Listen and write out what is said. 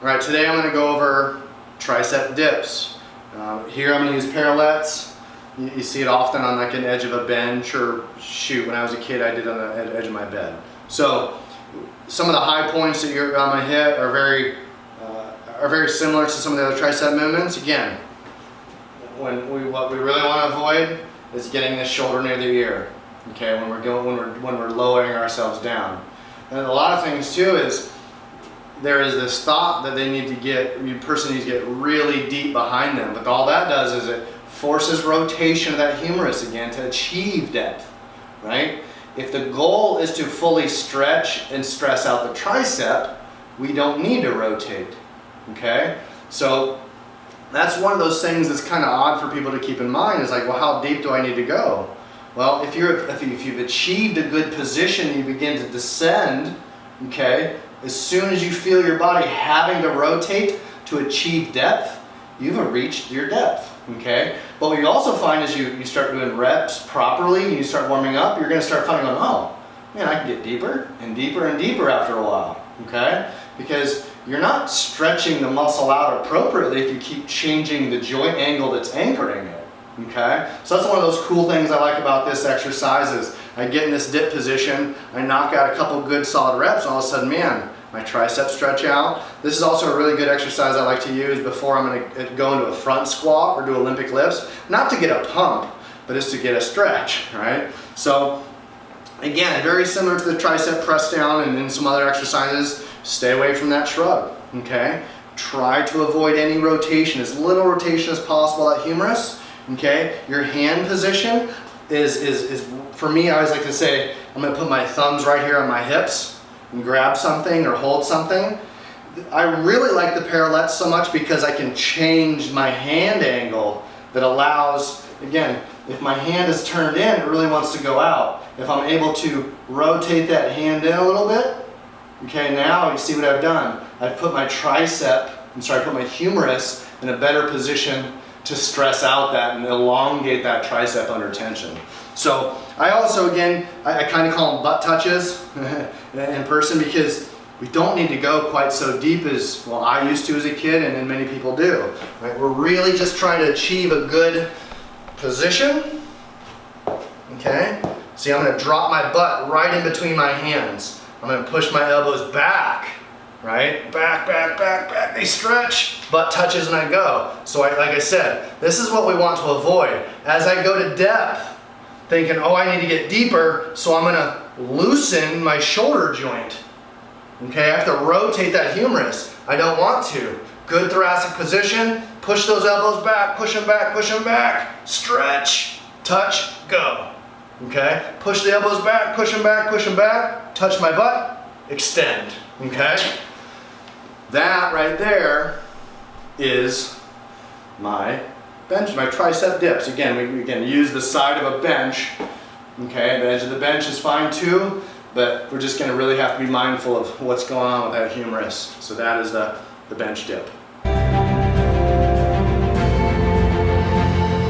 Alright, today I'm going to go over tricep dips. Here I'm going to use parallettes. You see it often on like an edge of a bench, or shoot, when I was a kid I did on the edge of my bed. So some of the high points that you're going to hit are very similar to some of the other tricep movements. Again, what we really want to avoid is getting this shoulder near the ear. Okay, when we're lowering ourselves down. And a lot of things too is there is this thought that the person needs to get really deep behind them, but all that does is it forces rotation of that humerus again to achieve depth, right? If the goal is to fully stretch and stress out the tricep, we don't need to rotate, okay? So that's one of those things that's kind of odd for people to keep in mind, is like, well, how deep do I need to go? Well, if you've achieved a good position, you begin to descend, okay? As soon as you feel your body having to rotate to achieve depth, you've reached your depth, okay? But what you also find is you start doing reps properly, and you start warming up, you're gonna start finding, oh, man, I can get deeper and deeper and deeper after a while, okay? Because you're not stretching the muscle out appropriately if you keep changing the joint angle that's anchoring it, okay? So that's one of those cool things I like about this exercise is I get in this dip position, I knock out a couple good solid reps, and all of a sudden, man, my triceps stretch out. This is also a really good exercise I like to use before I'm going to go into a front squat or do Olympic lifts. Not to get a pump, but just to get a stretch, right? So again, very similar to the tricep press down and some other exercises. Stay away from that shrug, okay? Try to avoid any rotation, as little rotation as possible at humerus, okay? Your hand position is for me, I always like to say, I'm going to put my thumbs right here on my hips and grab something or hold something. I really like the parallettes so much because I can change my hand angle that allows, again, if my hand is turned in, it really wants to go out. If I'm able to rotate that hand in a little bit, okay, now you see what I've done. I've put my put my humerus in a better position to stress out that and elongate that tricep under tension. So I also, again, I kind of call them butt touches in person, because we don't need to go quite so deep as, well, I used to as a kid, and then many people do. Right? We're really just trying to achieve a good position. Okay? See, I'm going to drop my butt right in between my hands. I'm going to push my elbows back. Right? Back, back, back, back. They stretch. Butt touches and I go. So like I said, this is what we want to avoid. As I go to depth, thinking, oh, I need to get deeper, so I'm going to loosen my shoulder joint. Okay, I have to rotate that humerus. I don't want to. Good thoracic position. Push those elbows back, push them back, push them back. Stretch, touch, go. Okay, push the elbows back, push them back, push them back. Touch my butt, extend. Okay, that right there is my bench, my tricep dips. Again, we can use the side of a bench. Okay, the edge of the bench is fine too, but we're just going to really have to be mindful of what's going on with that humerus. So that is the bench dip.